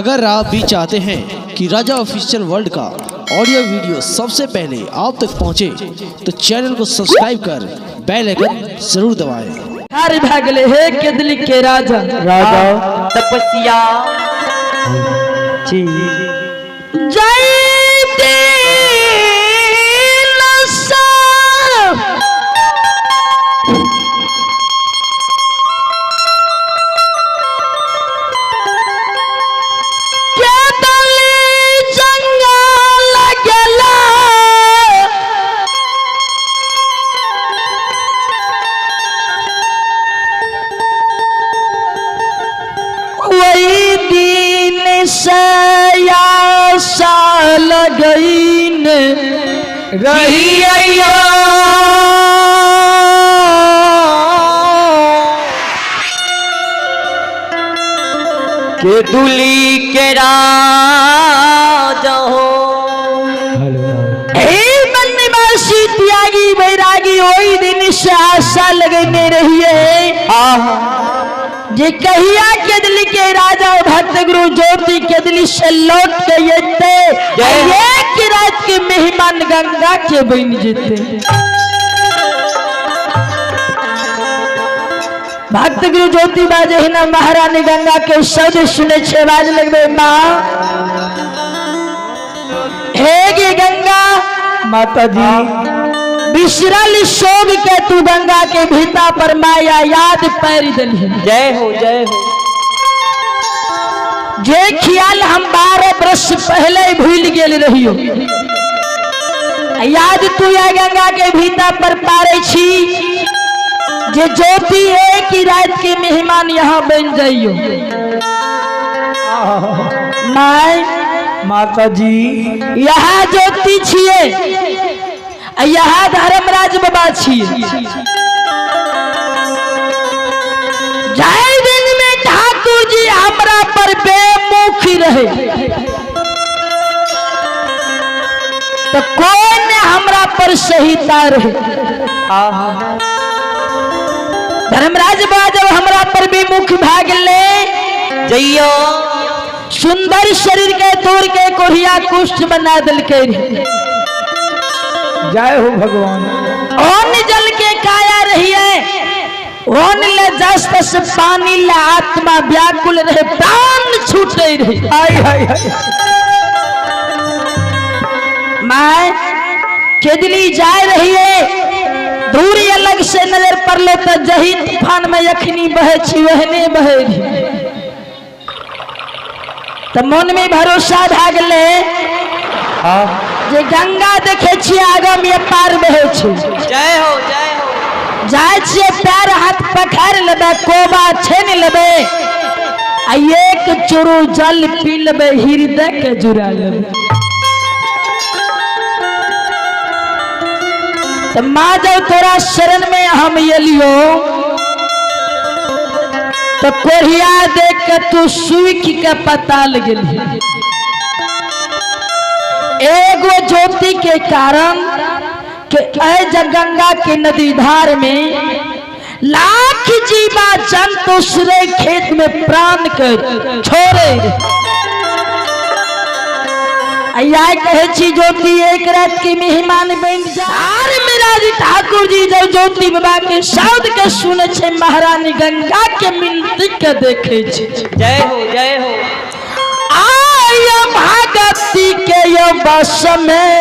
अगर आप भी चाहते हैं कि राजा ऑफिशियल वर्ल्ड का ऑडियो वीडियो सबसे पहले आप तक पहुंचे, तो चैनल को सब्सक्राइब कर बेल आइकन जरूर दबाएं। हार भागले हे केदली के राजा राजा तपस्या जी जय लगईन रही के दुली के राजा हो बनवासी त्यागी बैरागी वही दिन से आशा लगने रही है जे कहिया केदली के राजा भक्त गुरु ज्योति केदली से लौट के एक रात के मेहमान गंगा के बन जेते। भक्त गुरु ज्योति बाजे ही ना महारानी गंगा के शब्द सुने छे बाज लगबे माँ हे गे गंगा माता जी विसरल शोभ के तू गंगा के भीता पर माया याद पैर दली। जय हो जय हो। जे ख्याल हम 12 वर्ष पहले भूल गेल रहियो याद तू या गंगा के भीता पर पारे छी जे ज्योति एक ही रात के मेहमान यहाँ बन जाइयो। माय माता जी यहाँ ज्योति छिए यहाँ धर्मराज बाबा छिए। जाय दिन में ठाकुर जी हमरा पर बेमुखी रहे तो कौन हमरा पर सहीता रहे। धर्मराज बाबा जब हमरा पर बेमुख भाग ले जइयो सुंदर शरीर के तोड़ के कोढ़िया कुष्ठ बना दिल के जय हो भगवान। ओन जल के काया रही है ओन ले जस्त से पानी ले आत्मा व्याकुल रहे प्राण छूटे रहे। हाय हाय हाय माय केदली जा रही है दूरी अलग से नजर पर ले तो जही तूफान में यखनी बहे छी वहने बहे तो मन में भरोसा भाग ले जे गंगा देखे छी आगा में पार बहे छी। जय हो जय हो। जाय छिए पैर हाथ पखार लेबे कोबा छेन लेबे आ एक चुरू जल पी लेबे हृदय के जुड़ा लेबे। तो माँ जब तोरा शरण में हम एलियो तो कोढ़िया देख के तू सूख के पता लगे एगो ज्योति के कारण के गंगा के नदी धार में लाख जीवा जंतु सुरे खेत में प्राण कर छोड़े कहे छी ज्योति एक रात की मेहमान बन जा। मेरा जी ठाकुर जी जब ज्योति बाबा के शब्द के सुने छे महारानी गंगा के मिलती के देखे छे। जय हो जय हो। भागती के यो बस में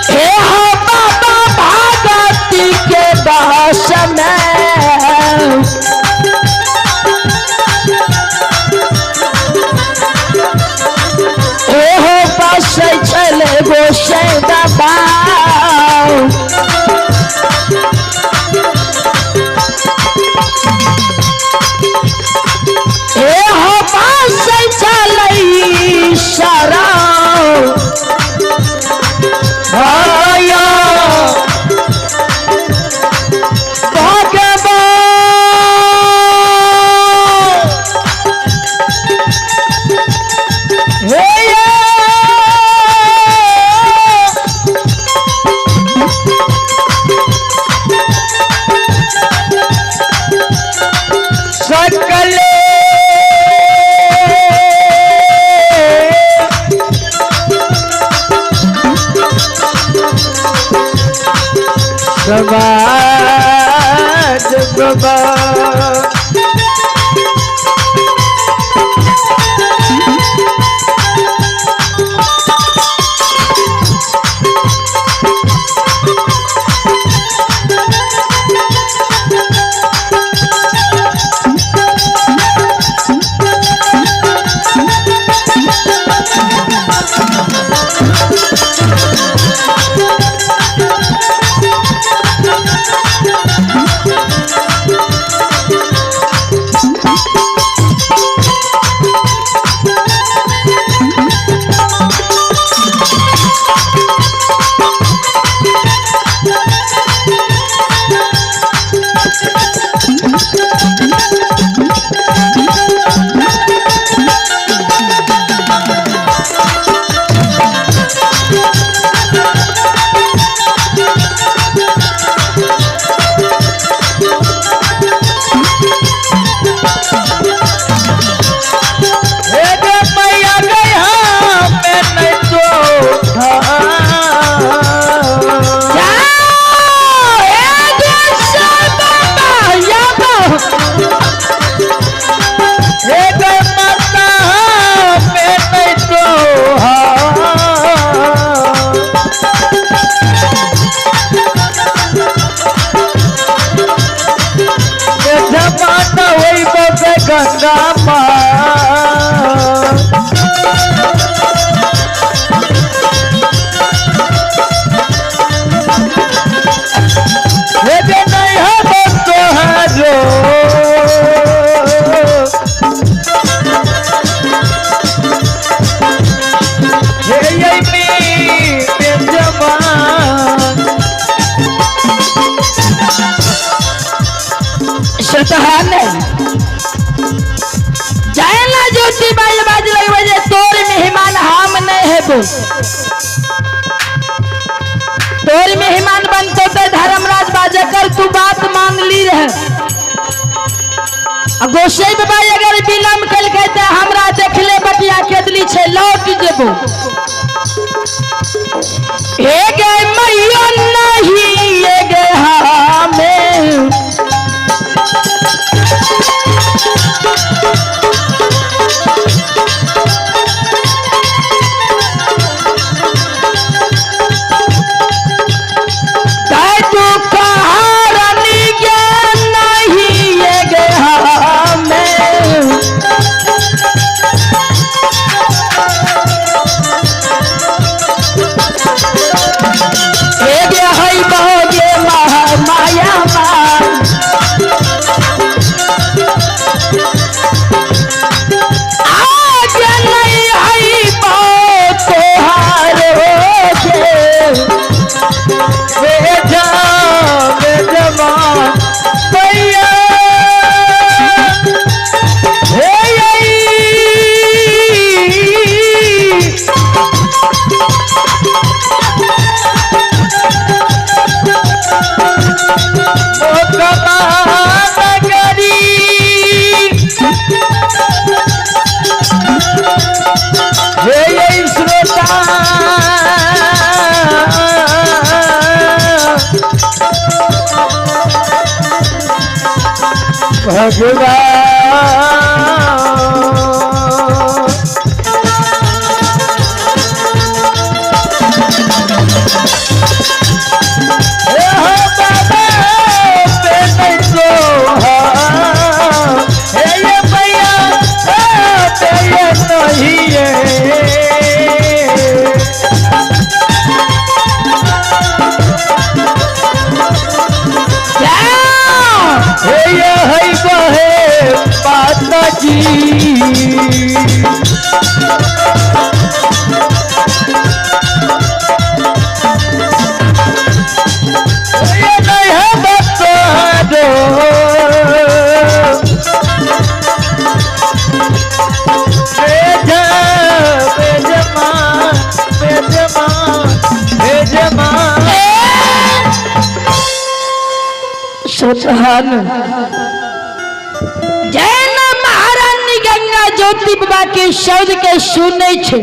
हे हो बाबा भागती के बस में हे हो बस चले गोसे दबा बाबा गंगा माँ नहीं हम तोहारो सुल्तान जायला ज्योति बाज बाज लग बजे तोर मेहमान हम नहीं है वो तोर मेहमान बनतो तो धर्मराज बाजा कर तू बात मान ली रहे गोसाई बाबा अगर विलम्ब कल कहते हमरा देखले बटिया केदली छे लौट जेबो एगे मैया नहीं एगे हमें सुल्तान जैन महारानी गंगा ज्योति बाबा के शब्द के सुने छे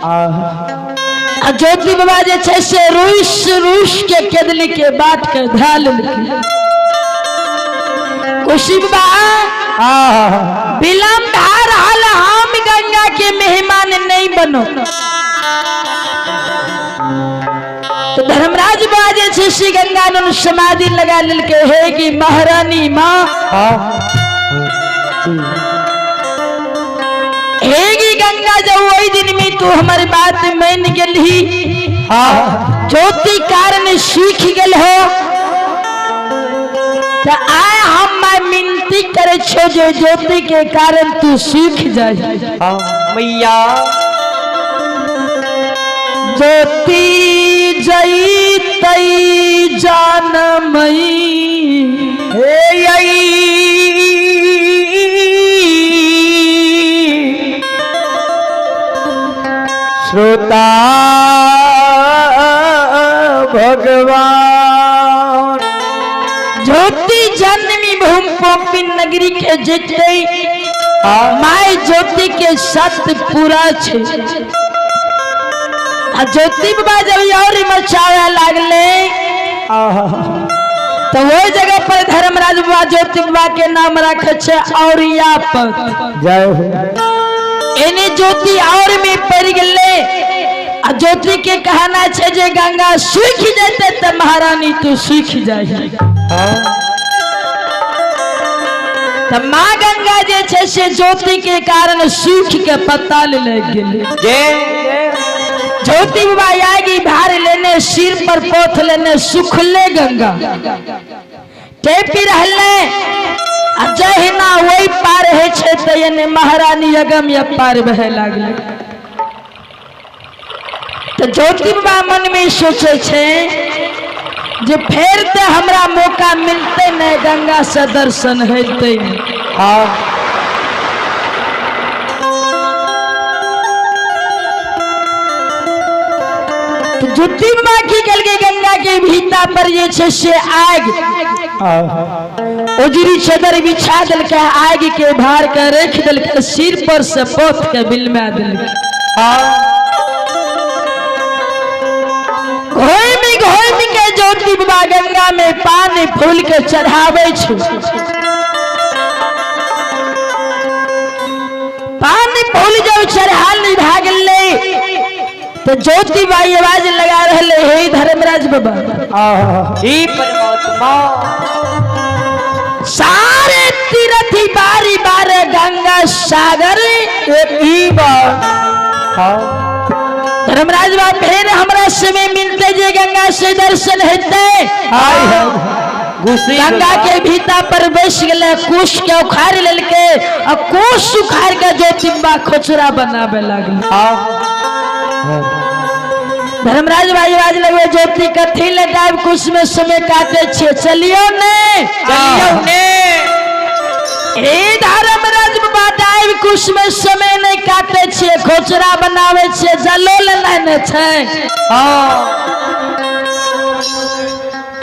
आ ज्योति बाबा जे छे से रूस के केदली के बात के ध्यान लेके खुशी बा विलम्ब हार हाल हम गंगा के मेहमान नहीं बनो। तो धर्मराज बाजे से श्री गंगा समाधि लगा ललके है कि महारानी माँ हेगी गंगा जब वही दिन में तू हमारी बात मान गई ज्योति कारण सीख गल हो तो आए हम मिनती करे छो जो ज्योति के कारण तू सीख जाए मैया ज्योति जई तई जान मई श्रोता भगवान ज्योति जन्मी भूम पोपी नगरी के जीते माय ज्योति के सत्य पूरा छे। ज्योति बाबा जब और मचावे लागले तो वो जगह पर धर्मराज बाबा ज्योति बाबा के नाम रखे छे और या पर जय हो इन्हें ज्योति और में पड़ गले। ज्योति के कहना छे जे गंगा सूख जाते तो महारानी तू सूख जाए। तो माँ गंगा जे छे से ज्योति के कारण सूख के पता ले गए। ज्योति बाबा आगे भार लेने सिर पर पोथ लेने सुखले गंगा टेपी रहले जय ना वही पार है छे तो ये महारानी अगम या पार बहे लागले। तो ज्योति बाबा मन में सोचे छे जे फेर ते हमरा मौका मिलते न गंगा से दर्शन हेते। तो ज्योति बाबा की गल के गंगा के भीतर पर ये छे से आग उजरी चादर बिछा दल के आग के भार के रख दल के सिर पर से पोथ के बिल में दल घोई में के ज्योति बाबा गंगा में पानी फूल के चढ़ावे छे। पानी फूल जब चढ़ाल भाग ले तो ज्योति बाई आवाज लगा रहे हे धर्मराज बाबा हे परमात्मा सारे तीर्थी बारी बारे गंगा सागर एक ही बार धर्मराज बाबा फिर हमरा समय मिलते जे गंगा से दर्शन हेते। गंगा के भीतर पर बैस गए कुश के उखाड़ लेके और कुश उखाड़ के ज्योति बाबा खोचरा बनावे लागल। धर्मराज भाई आवाज लगे ज्योति कथी ले डाब कुछ में समय काटे छे चलियो ने ए धर्मराज बाबा डाब कुछ में समय नहीं काटे छे खोचरा बनावे छे जलो लेने छे।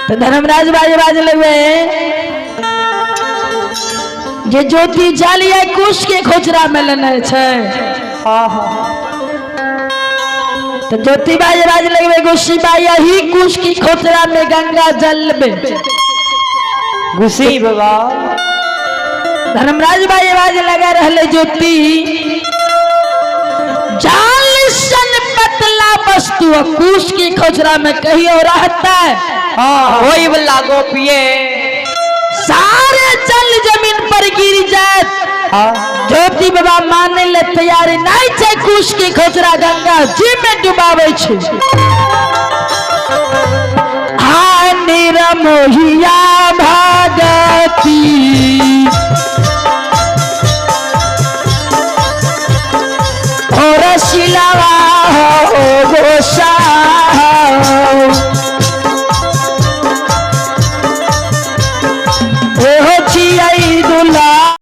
तो धर्मराज भाई आवाज लगे जे ज्योति जालिया कुछ के खोचरा में लेने छे। तो ज्योति बाई आवाज लगे गुस्सी बाई यही कुश की खोचरा में गंगा जल में गुस्सी बाबा धर्मराज बाई आवाज लगा रहे ज्योति जाल सन पतला वस्तु कुश की खोचरा में कहीं और रहता है। वही वाला गोपिये सारे जल जमीन पर गिर जाए ज्योति बाबा माने ले तैयार नहीं छे कुश की खोचरा गंगा जी में डुबावे छे। हाँ निरमोहिया भागती